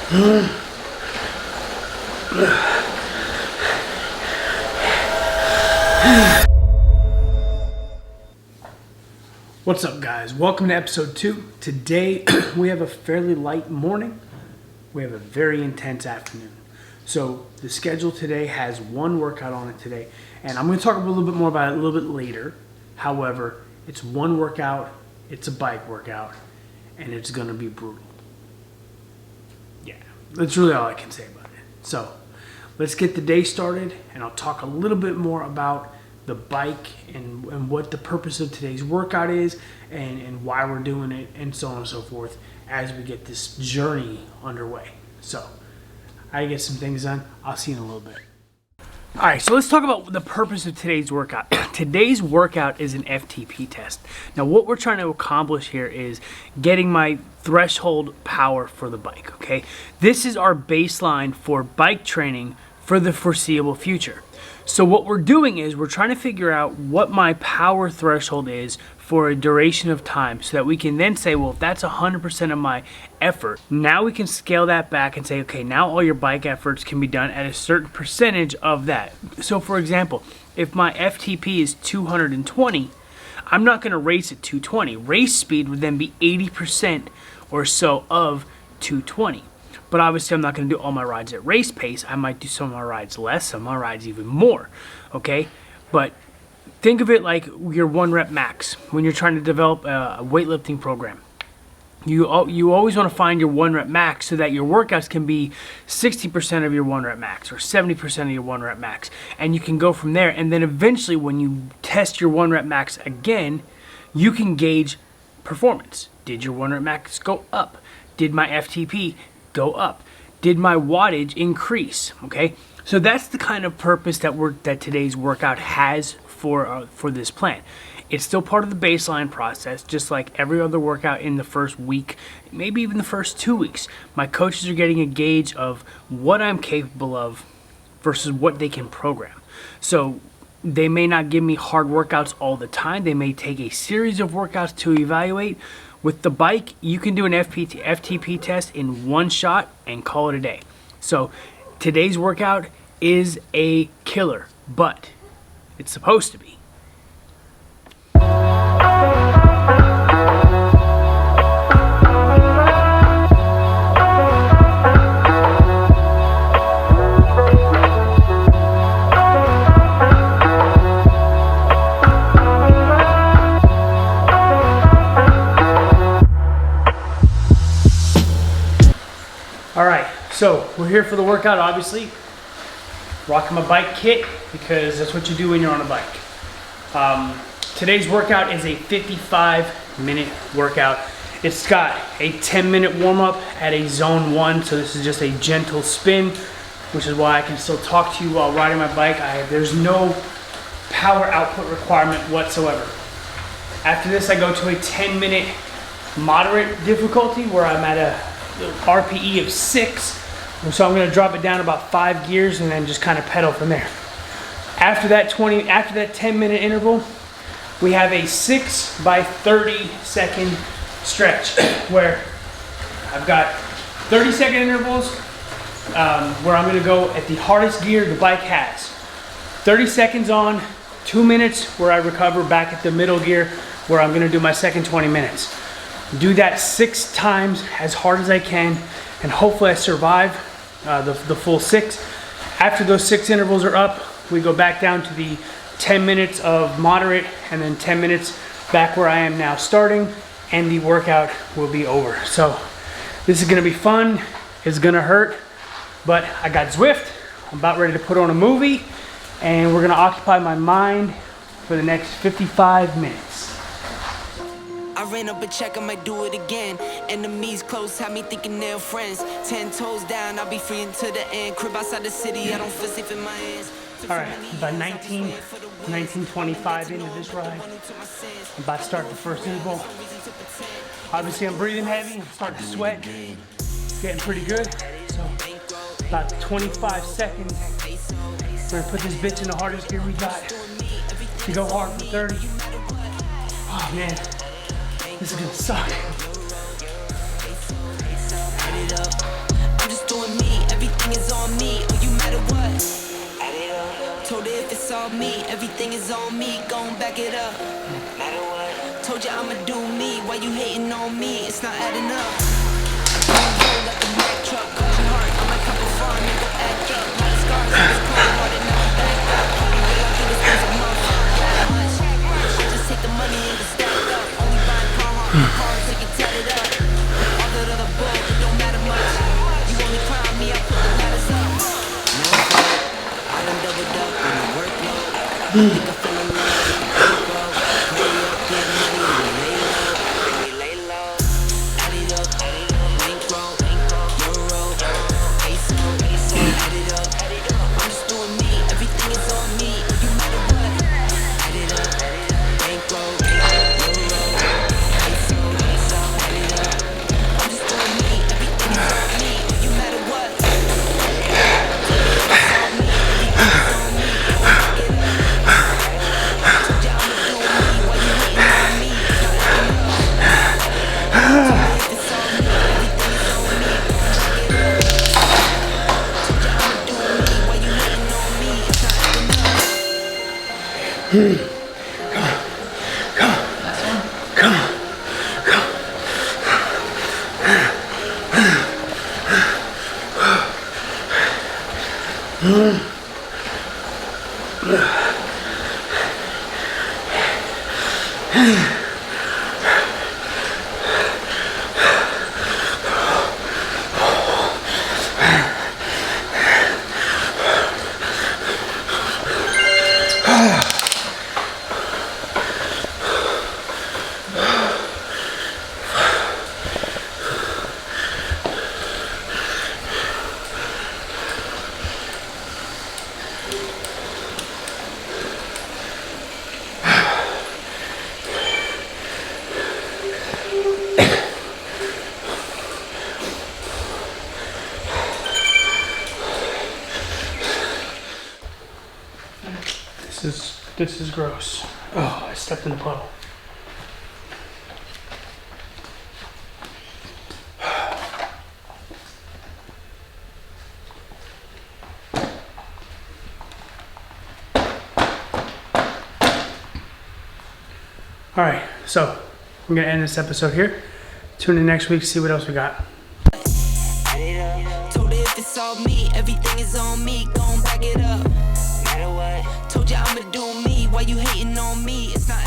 What's up, guys? Welcome to episode 2. Today we have a fairly light morning. We have a very intense afternoon. So the schedule today has one workout on it today, and I'm going to talk a little bit more about it a little bit later. However, it's one workout, it's a bike workout, and it's going to be brutal. Yeah, that's really all I can say about it. So let's get the day started, and I'll talk a little bit more about the bike and what the purpose of today's workout is and why we're doing it and so on and so forth as we get this journey underway. So I get some things done. I'll see you in a little bit. All right, so let's talk about the purpose of today's workout. Today's workout is an FTP test. Now, what we're trying to accomplish here is getting my threshold power for the bike, okay? This is our baseline for bike training for the foreseeable future. So what we're doing is we're trying to figure out what my power threshold is for a duration of time so that we can then say, well, if that's 100% of my effort, now we can scale that back and say, okay, now all your bike efforts can be done at a certain percentage of that. So for example, if my FTP is 220, I'm not going to race at 220. Race speed would then be 80% or so of 220. But obviously I'm not going to do all my rides at race pace. I might do some of my rides less, some of my rides even more, okay? But think of it like your 1 rep max when you're trying to develop a weightlifting program. You always want to find your 1 rep max so that your workouts can be 60% of your 1 rep max or 70% of your 1 rep max. And you can go from there. And then eventually when you test your 1 rep max again, you can gauge performance. Did your 1 rep max go up? Did my FTP go up? Did my wattage increase? Okay, so that's the kind of purpose that today's workout has for this plan. It's still part of the baseline process, just like every other workout in the first week, maybe even the first 2 weeks. My coaches are getting a gauge of what I'm capable of versus what they can program. So they may not give me hard workouts all the time. They may take a series of workouts to evaluate. With the bike, you can do an FTP test in one shot and call it a day. So today's workout is a killer, but it's supposed to be. So we're here for the workout, obviously. Rocking my bike kit because that's what you do when you're on a bike. Today's workout is a 55-minute workout. It's got a 10-minute warm-up at a zone 1, so this is just a gentle spin, which is why I can still talk to you while riding my bike. There's no power output requirement whatsoever. After this, I go to a 10-minute moderate difficulty where I'm at a RPE of 6. So I'm going to drop it down about 5 gears and then just kind of pedal from there. After that 10-minute interval, we have a 6 by 30 second stretch where I've got 30-second intervals where I'm going to go at the hardest gear the bike has. 30 seconds on, 2 minutes where I recover back at the middle gear where I'm going to do my second 20 minutes. Do that 6 times as hard as I can, and hopefully I survive the full 6. After those 6 intervals are up, we go back down to the 10 minutes of moderate and then 10 minutes back where I am now starting, and the workout will be over. So this is gonna be fun. It's gonna hurt, but I got Zwift. I'm about ready to put on a movie, and we're gonna occupy my mind for the next 55 minutes. I ran up a check, I might do it again. Enemies close, have me thinking they're friends. 10 toes down, I'll be free until the end. Crib outside the city, I don't feel safe in my hands. All right, about 19:25 into this ride. I'm about to start the first interval. Obviously, I'm breathing heavy. I'm starting to sweat. It's getting pretty good. So, about 25 seconds. We're gonna put this bitch in the hardest gear we got to go hard for 30. Oh man, this is gonna suck. Add it up. Told her if it's all me, everything is on me. Gon' back it up. Matter what. Told you I'ma do me. Why you hating on me? It's not adding up. Roll like a Mack truck, cold heart. I'm like couple farm, nigga act up. My scars, it's cold hearted, now I'm back up. All I do is spend some motherfuckers. Just take the money and just stack up. Only buying cars, take it tatted up. All that other bull, it don't matter much. You only crown me, I put the ladders up. No fault, I done doubled up in the workload. Think I fell in love with the people. Hurry up, get money, and lay low. Add it up, bankroll, euro, peso, add it up. I'm just doing me, everything is on me. You matter what, add it up, bankroll, euro, peso, add it up. I'm just doing me, everything is on me. You matter what, it's on me, everything is on me. Back it up. Told you I'ma do me, why you hating on me? It's not adding up. Told you if it's on me, everything is on me. Back it up. Told you I'ma do me, why you hating on me? It's not adding up. Come on. This is gross. Oh, I stepped in the puddle. All right, so I'm gonna end this episode here. Tune in next week, see what else we got. Add it up. Told her if it's all me, everything is on me. Gon' back it up. Matter what. Told you I'ma do me. Why you hating on me? It's not